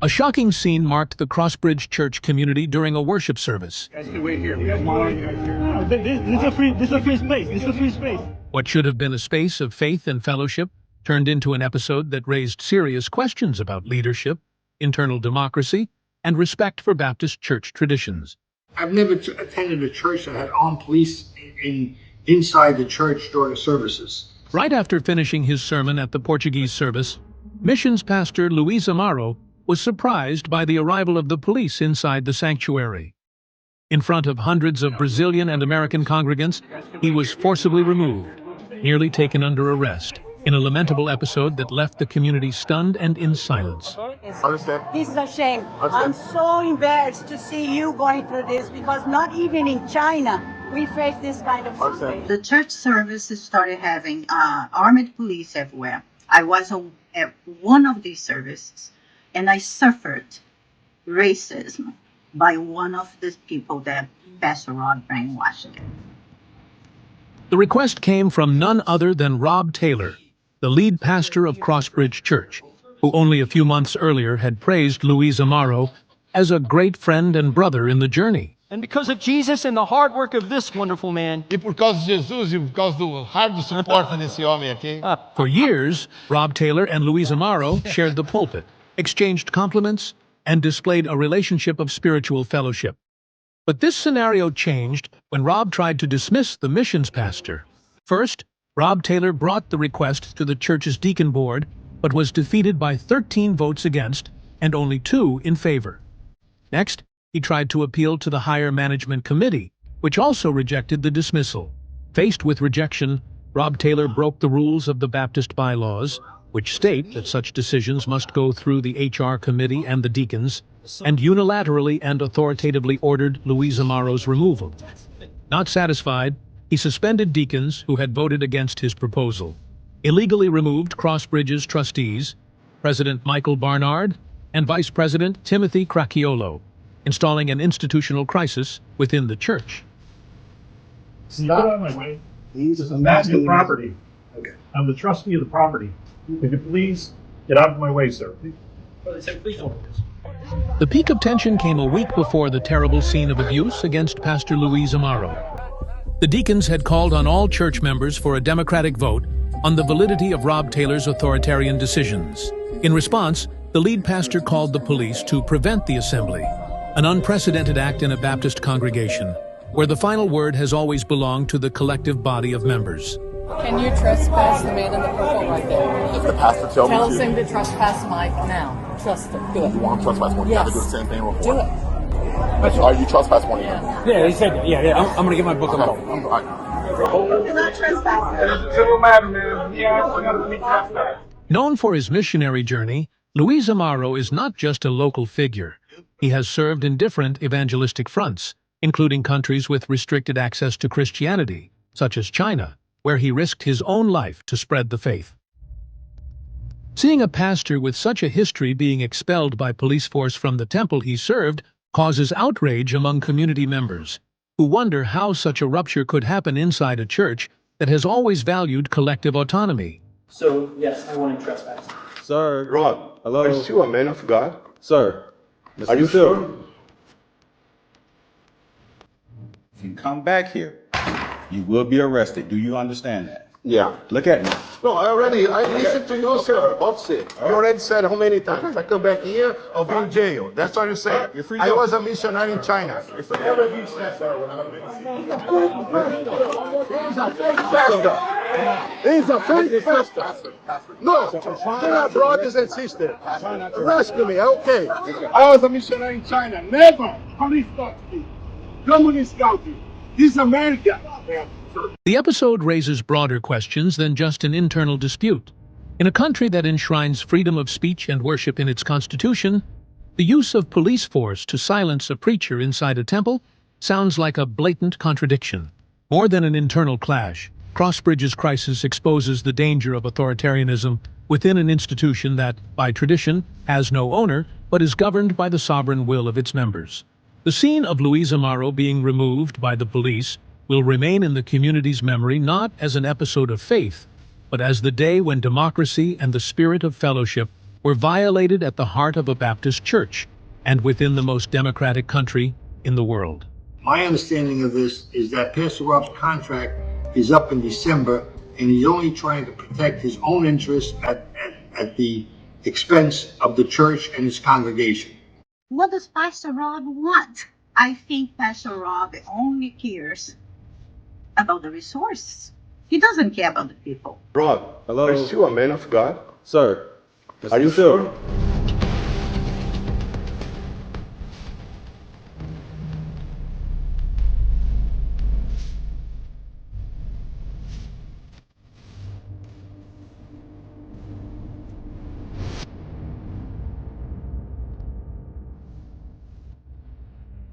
A shocking scene marked the CrossBridge church community during a worship service. Guys can wait here. This is a free space. This is a free space. What should have been a space of faith and fellowship turned into an episode that raised serious questions about leadership, internal democracy, and respect for Baptist church traditions. I've never attended a church that had armed police inside the church during the services. Right after finishing his sermon at the Portuguese service, missions pastor Luiz Amaro was surprised by the arrival of the police inside the sanctuary. In front of hundreds of Brazilian and American congregants, he was forcibly removed, nearly taken under arrest, in a lamentable episode that left the community stunned and in silence. Understand? This is a shame. I'm so embarrassed to see you going through this because not even in China we face this kind of situation. The church services started having armed police everywhere. I was at one of these services and I suffered racism by one of the people that Pastor Rod brainwashed. The request came from none other than Rob Taylor, the lead pastor of CrossBridge Church, who only a few months earlier had praised Luiz Amaro as a great friend and brother in the journey. And because of Jesus and the hard work of this wonderful man. E por causa de Jesus e por causa do hard suporte desse homem aqui. For years, Rob Taylor and Luiz Amaro shared the pulpit, exchanged compliments, and displayed a relationship of spiritual fellowship. But this scenario changed when Rob tried to dismiss the missions pastor. First, Rob Taylor brought the request to the church's deacon board, but was defeated by 13 votes against and only 2 in favor. Next, he tried to appeal to the higher management committee, which also rejected the dismissal. Faced with rejection, Rob Taylor broke the rules of the Baptist bylaws, which state that such decisions must go through the HR committee and the deacons, and unilaterally and authoritatively ordered Luiz Amaro's removal. Not satisfied, he suspended deacons who had voted against his proposal, illegally removed CrossBridge's trustees, President Michael Barnard and Vice President Timothy Cracchiolo, installing an institutional crisis within the church. Get out of my way. That's the property. Okay. I'm the trustee of the property. If you please, get out of my way, sir. The peak of tension came a week before the terrible scene of abuse against Pastor Luiz Amaro. The deacons had called on all church members for a democratic vote on the validity of Rob Taylor's authoritarian decisions. In response, the lead pastor called the police to prevent the assembly, an unprecedented act in a Baptist congregation, where the final word has always belonged to the collective body of members. Can you trespass the man in the purple right there? If the pastor tells Tell me to. him to trespass Mike now. Trust him. Do it. You want to trespass one? You Yes. have to do the same thing with Do one. it. Are you trespass one? Yeah. Yeah, he said that. Yeah. I'm going to get my book Okay. on. You're not trespassing. Known for his missionary journey, Luiz Amaro is not just a local figure. He has served in different evangelistic fronts, including countries with restricted access to Christianity, such as China, where he risked his own life to spread the faith. Seeing a pastor with such a history being expelled by police force from the temple he served causes outrage among community members, who wonder how such a rupture could happen inside a church that has always valued collective autonomy. So, yes, I want to trespass. Sir. Rob, Hello. are you still a man of God? Sir. Are you sure? If you come back here, you will be arrested. Do you understand that? Yeah. Look at me. No, I listened to you, sir. That's it. You already said how many times? I come back here, I'll be in jail. That's what you say. You're free I to- was a missionary in China. He's a fake pastor. No, they are brothers and sisters. Rescue me, okay. I was a missionary in China. Never police touched me. Communist country. This is America. The episode raises broader questions than just an internal dispute. In a country that enshrines freedom of speech and worship in its constitution, the use of police force to silence a preacher inside a temple sounds like a blatant contradiction. More than an internal clash, CrossBridge's crisis exposes the danger of authoritarianism within an institution that, by tradition, has no owner but is governed by the sovereign will of its members. The scene of Luiz Amaro being removed by the police will remain in the community's memory not as an episode of faith, but as the day when democracy and the spirit of fellowship were violated at the heart of a Baptist church and within the most democratic country in the world. My understanding of this is that Pastor Rob's contract is up in December, and he's only trying to protect his own interests at the expense of the church and his congregation. What does Pastor Rob want? I think Pastor Rob only cares about the resources. He doesn't care about the people. Rob, Hello? are you a man of God? Sir, Are you sure?